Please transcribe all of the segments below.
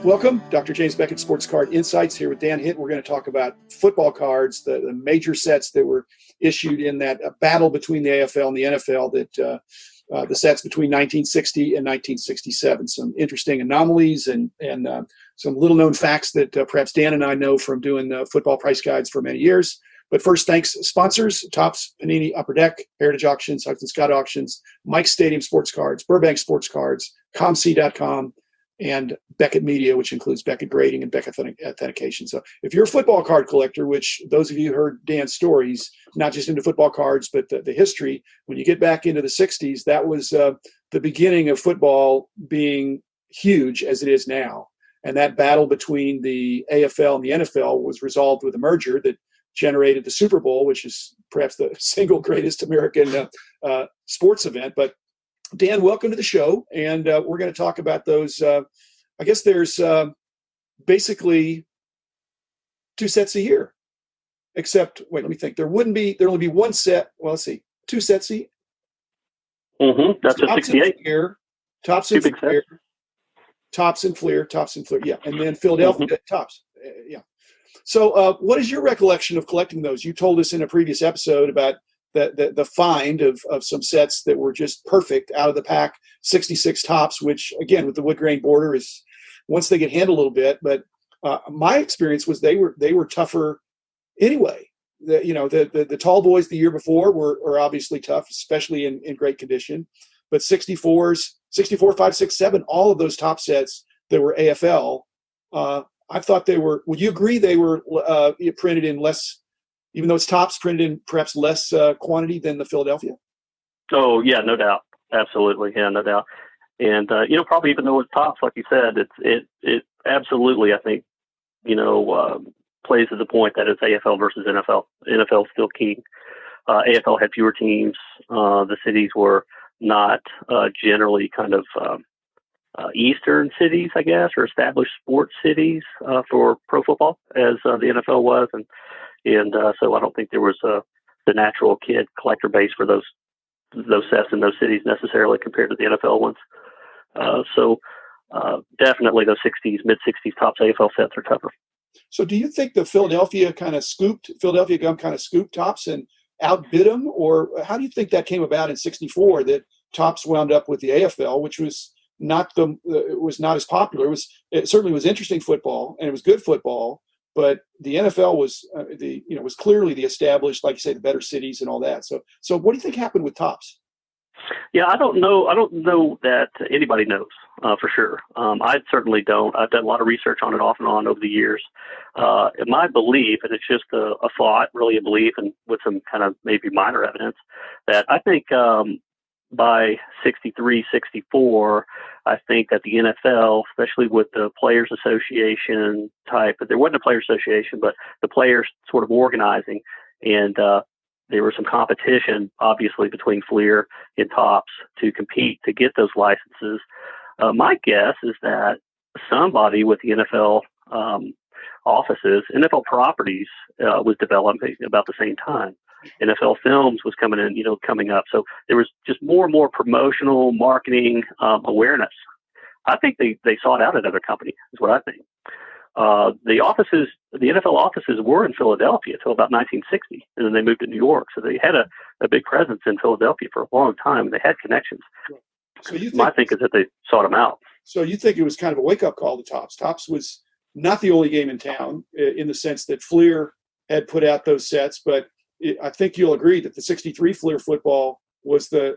Welcome, Dr. James Beckett, Sports Card Insights, here with Dan Hitt. We're going to talk about football cards, the major sets that were issued in that battle between the AFL and the NFL, the sets between 1960 and 1967. Some interesting anomalies and some little-known facts that perhaps Dan and I know from doing football price guides for many years. But first, thanks sponsors: Topps, Panini, Upper Deck, Heritage Auctions, Hudson Scott Auctions, Mike's Stadium Sports Cards, Burbank Sports Cards, ComC.com, and Beckett Media, which includes Beckett Grading and Beckett Authentication. So if you're a football card collector, which those of you who heard Dan's stories, not just into football cards, but the history, when you get back into the 60s, that was the beginning of football being huge as it is now. And that battle between the AFL and the NFL was resolved with a merger that generated the Super Bowl, which is perhaps the single greatest American sports event. But Dan, welcome to the show, and we're going to talk about those. I guess there's basically two sets a year, except, wait, let me think. There'll only be one set. Well, let's see, two sets a year. Mm-hmm. That's a 68. Topps and FLIR, Topps and FLIR, yeah, and then Philadelphia Topps, yeah. So, what is your recollection of collecting those? You told us in a previous episode about the find of some sets that were just perfect out of the pack, 66 Topps, which again with the wood grain border is once they get handled a little bit. But my experience was they were tougher anyway. The tall boys the year before were obviously tough, especially in great condition. But 64s, 64, 5, 6, 7, all of those top sets that were AFL, I thought they were. Would you agree they were printed in less? Even though it's Topps, printed in perhaps less quantity than the Philadelphia? Oh, yeah, no doubt. Absolutely. Yeah, no doubt. And, probably even though it's Topps, like you said, it absolutely, I think, plays to the point that it's AFL versus NFL. NFL is still king. AFL had fewer teams. The cities were not generally kind of Eastern cities, I guess, or established sports cities for pro football as the NFL was. And so I don't think there was the natural kid collector base for those sets in those cities necessarily compared to the NFL ones. So definitely those mid-60s Topps AFL sets are tougher. So do you think the Philadelphia gum kind of scooped Topps and outbid them? Or how do you think that came about in 64 that Topps wound up with the AFL, which was not as popular? It certainly was interesting football and it was good football. But the NFL was was clearly the established, like you say, the better cities and all that. So what do you think happened with Topps? Yeah, I don't know that anybody knows for sure. I certainly don't. I've done a lot of research on it off and on over the years. My belief, and it's just a thought, really a belief, and with some kind of maybe minor evidence, that I think by 63, 64, I think that the NFL, especially with the Players Association type, but there wasn't a Players Association, but the players sort of organizing, and there was some competition, obviously, between FLIR and Topps to compete to get those licenses. My guess is that somebody with the NFL offices, NFL properties, was developing about the same time. NFL Films was coming up. So there was just more and more promotional marketing awareness. I think they sought out another company, is what I think. The NFL offices were in Philadelphia until about 1960, and then they moved to New York. So they had a big presence in Philadelphia for a long time, and they had connections. So my think is that they sought them out. So you think it was kind of a wake-up call to Topps. Topps was not the only game in town in the sense that FLIR had put out those sets, but I think you'll agree that the 63 FLIR football was the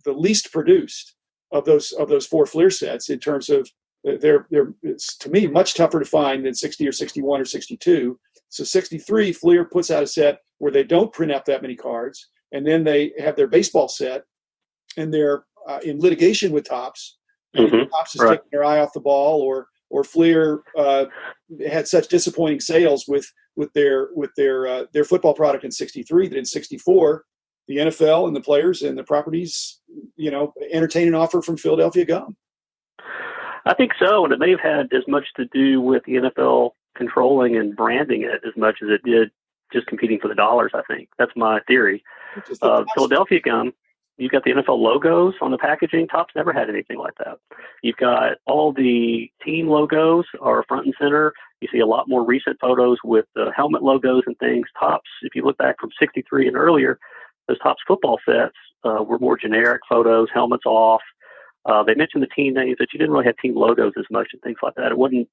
least produced of those four FLIR sets in terms of it's, to me, much tougher to find than 60 or 61 or 62. So 63 FLIR puts out a set where they don't print out that many cards, and then they have their baseball set, and they're in litigation with Topps. And Topps is taking their eye off the ball, or FLIR had such disappointing sales with their football product in 63 that in 64 the NFL and the players and the properties entertain an offer from Philadelphia Gum. I think so, and it may have had as much to do with the NFL controlling and branding it as much as it did just competing for the dollars. I think that's my theory. Philadelphia Gum You've got the NFL logos on the packaging. Topps never had anything like that. You've got all the team logos are front and center. You see a lot more recent photos with the helmet logos and things. Topps, if you look back from 63 and earlier, those Topps football sets were more generic photos, helmets off. They mentioned the team names, but you didn't really have team logos as much and things like that. It wasn't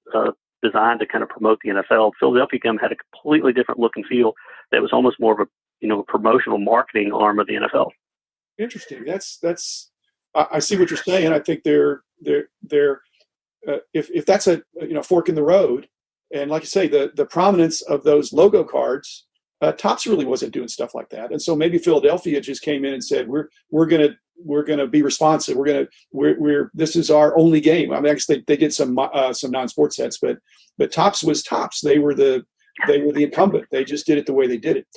designed to kind of promote the NFL. Philadelphia Gum had a completely different look and feel that was almost more of a promotional marketing arm of the NFL. Interesting. That's. I see what you're saying. I think they're if that's a fork in the road, and like you say, the prominence of those logo cards, Topps really wasn't doing stuff like that, and so maybe Philadelphia just came in and said we're gonna be responsive. This is our only game. I mean, I guess they did some non-sports sets, but Topps was Topps. They were the incumbent. They just did it the way they did it.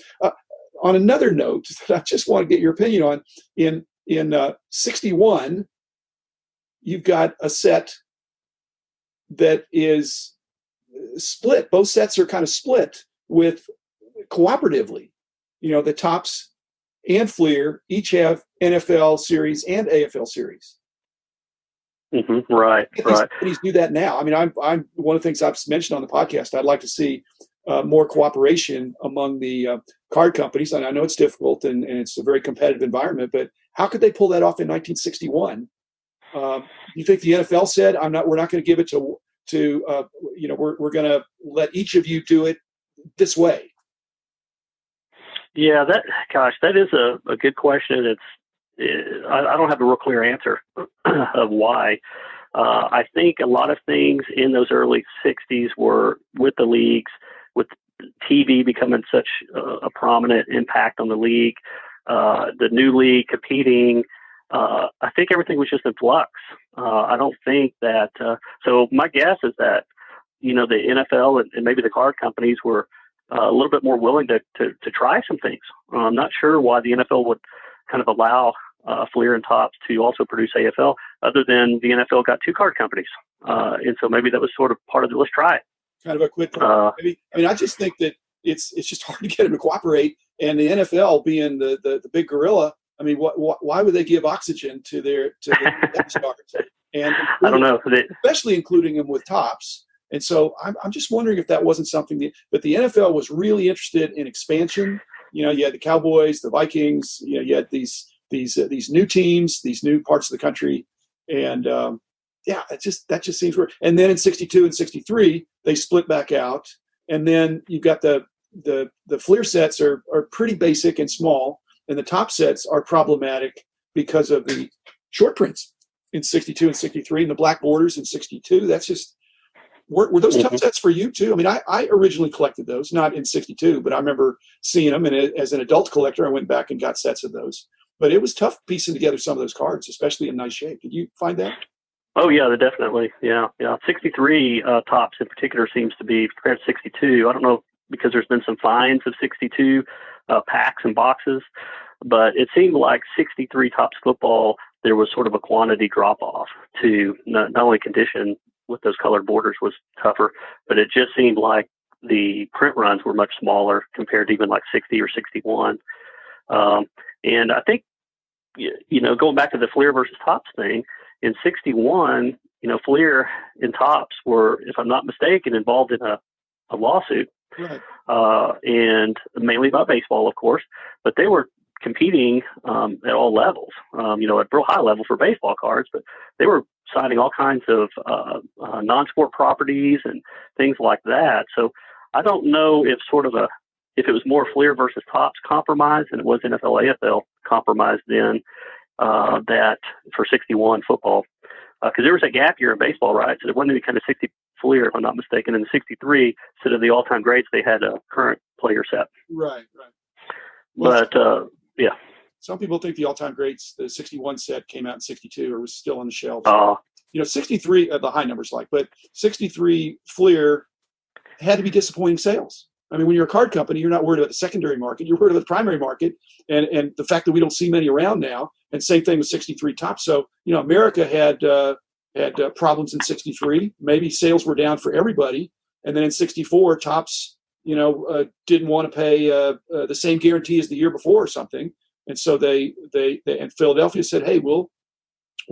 On another note that I just want to get your opinion on, in 61, you've got a set that is split. Both sets are kind of split with cooperatively. The Topps and FLIR each have NFL series and AFL series. Mm-hmm. Right. These companies do that now. I mean, I'm one of the things I've mentioned on the podcast. I'd like to see more cooperation among the card companies, and I know it's difficult and it's a very competitive environment. But how could they pull that off in 1961? You think the NFL said, we're not going to give it to we're going to let each of you do it this way? Yeah, that is a good question. I don't have a real clear answer of why. I think a lot of things in those early 60s were with the leagues, with TV becoming such a prominent impact on the league, the new league competing. I think everything was just in flux. I don't think that. So my guess is that, the NFL and maybe the card companies were a little bit more willing to try some things. I'm not sure why the NFL would kind of allow FLIR and Topps to also produce AFL, other than the NFL got two card companies. And so maybe that was sort of part of the let's try it. Kind of a quid pro quo. I just think that it's just hard to get them to cooperate. And the NFL being the big gorilla, I mean, why would they give oxygen to the stars? And I don't know, especially including them with Topps. And so I'm just wondering if that wasn't something but the NFL was really interested in expansion. You had the Cowboys, the Vikings. You had these new teams, these new parts of the country, and that just seems weird. And then in 62 and 63, they split back out, and then you've got the FLIR sets are pretty basic and small, and the Topps sets are problematic because of the short prints in 62 and 63, and the black borders in 62. That's just. Were those tough sets for you too? I mean, I originally collected those, not in 62, but I remember seeing them. And as an adult collector, I went back and got sets of those. But it was tough piecing together some of those cards, especially in nice shape. Did you find that? Oh, yeah, definitely. Yeah. 63 Topps in particular seems to be, compared to 62, I don't know, because there's been some finds of 62 packs and boxes, but it seemed like 63 Topps football, there was sort of a quantity drop-off to not only condition with those colored borders was tougher, but it just seemed like the print runs were much smaller compared to even like 60 or 61. And I think, going back to the FLIR versus Topps thing, in 61, FLIR and Topps were, if I'm not mistaken, involved in a lawsuit. Right. And mainly about baseball, of course, but they were competing at all levels, at real high level for baseball cards, but they were signing all kinds of non-sport properties and things like that. So I don't know if it was more FLIR versus Topps compromise than it was NFL AFL compromise then that for 61 football. Because there was a gap year in baseball, right? So there wasn't any kind of 60 FLIR, if I'm not mistaken. In the 63, instead of the all-time greats, they had a current player set. Right. Well, but, yeah. Some people think the all-time greats, the 61 set came out in 62 or was still on the shelves. 63, the high numbers but 63 FLIR had to be disappointing sales. I mean, when you're a card company, you're not worried about the secondary market. You're worried about the primary market and the fact that we don't see many around now. And same thing with 63 Topps. So, America had problems in 63. Maybe sales were down for everybody. And then in 64, Topps, didn't want to pay the same guarantee as the year before or something. And so they and Philadelphia said, hey, we'll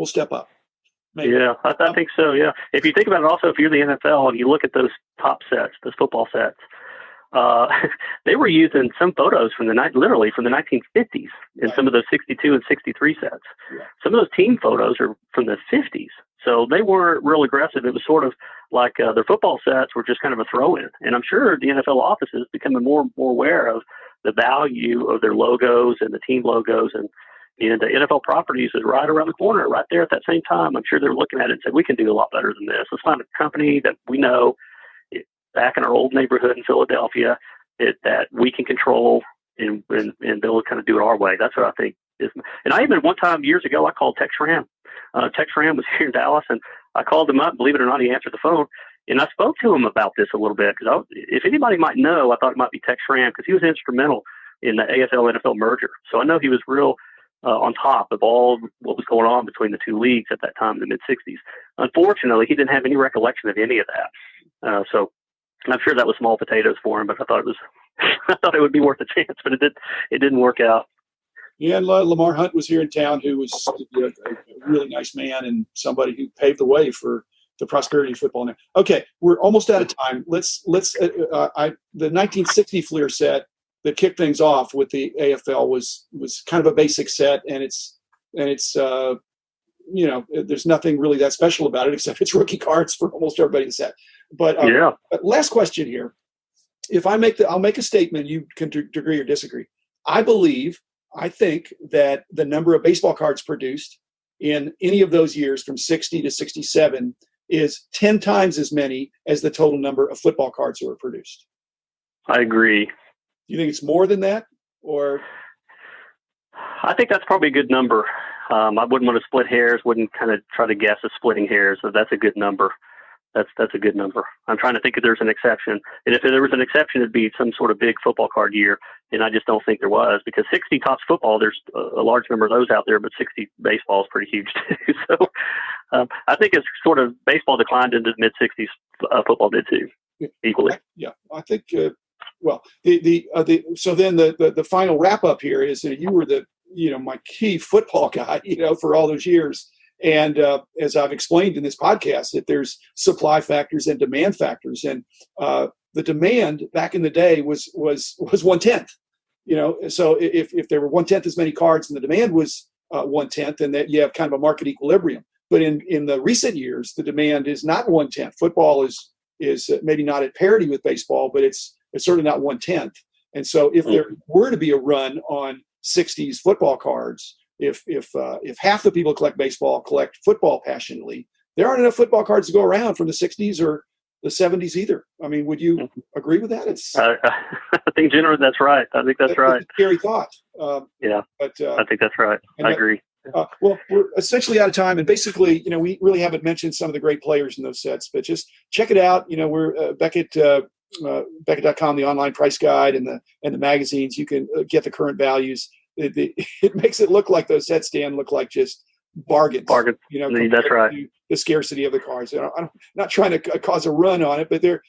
step up. Maybe. Yeah, I think so. Yeah. If you think about it also, if you're the NFL and you look at those top sets, those football sets, they were using some photos from literally from the 1950s in some of those 62 and 63 sets. Yeah. Some of those team photos are from the 50s. So they weren't real aggressive. It was sort of like their football sets were just kind of a throw-in. And I'm sure the NFL office is becoming more aware of the value of their logos and the team logos. And the NFL properties is right around the corner, right there at that same time. I'm sure they're looking at it and said, we can do a lot better than this. Let's find a company that we know back in our old neighborhood in Philadelphia that we can control and they'll kind of do it our way. That's what I think is. And I even one time years ago, I called Tex Schramm. Tex Schramm was here in Dallas, and I called him up. Believe it or not, he answered the phone. And I spoke to him about this a little bit because if anybody might know, I thought it might be Tex Schramm because he was instrumental in the AFL-NFL merger. So I know he was real on top of all what was going on between the two leagues at that time in the mid-'60s. Unfortunately, he didn't have any recollection of any of that. So I'm sure that was small potatoes for him, but I thought it would be worth a chance, but it didn't work out. Yeah, and Lamar Hunt was here in town, who was a really nice man and somebody who paved the way for the prosperity of football now. Okay, we're almost out of time. Let's the 1960 FLIR set that kicked things off with the AFL was kind of a basic set, and it's there's nothing really that special about it except it's rookie cards for almost everybody in the set. But last question here. If I'll make a statement, you can agree or disagree. I think that the number of baseball cards produced in any of those years from 60 to 67 is 10 times as many as the total number of football cards that were produced. I agree. You think it's more than that, or? I think that's probably a good number. I wouldn't want to split hairs, wouldn't kind of try to guess at splitting hairs. So that's a good number. That's a good number. I'm trying to think if there's an exception. And if there was an exception, it'd be some sort of big football card year. And I just don't think there was, because 60 Topps football, there's a large number of those out there, but 60 baseball is pretty huge too. So I think it's sort of baseball declined into the mid-60s. Football did too, equally. Yeah, I think. Well, so then the final wrap up here is that you were my key football guy, for all those years. And as I've explained in this podcast, that there's supply factors and demand factors, and the demand back in the day was 1/10. So if there were 1/10 as many cards and the demand was 1/10, then that you have kind of a market equilibrium. But in the recent years, the demand is not 1/10. Football is maybe not at parity with baseball, but it's certainly not 1/10. And so if there were to be a run on 60s football cards, if half the people collect baseball collect football passionately, there aren't enough football cards to go around from the 60s or the 70s either. I mean, would you agree with that? I think generally that's right. I think that's right. It's a scary thought. Yeah, but I think that's right. I agree. Well, we're essentially out of time, and basically, we really haven't mentioned some of the great players in those sets, but just check it out. We're Beckett.com, the online price guide, and the magazines. You can get the current values. It makes it look like those sets, Dan, look like just bargains. That's right. To the scarcity of the cards. I'm not trying to cause a run on it, but they're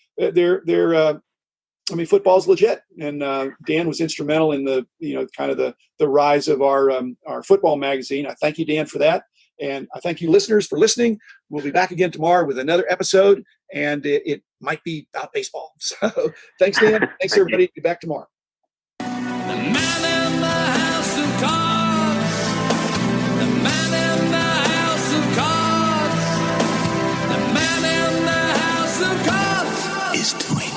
football's legit, and Dan was instrumental in the kind of the rise of our football magazine. I thank you, Dan, for that, and I thank you, listeners, for listening. We'll be back again tomorrow with another episode, and it might be about baseball. So thanks, Dan. Thanks, everybody. Be back tomorrow. Is doing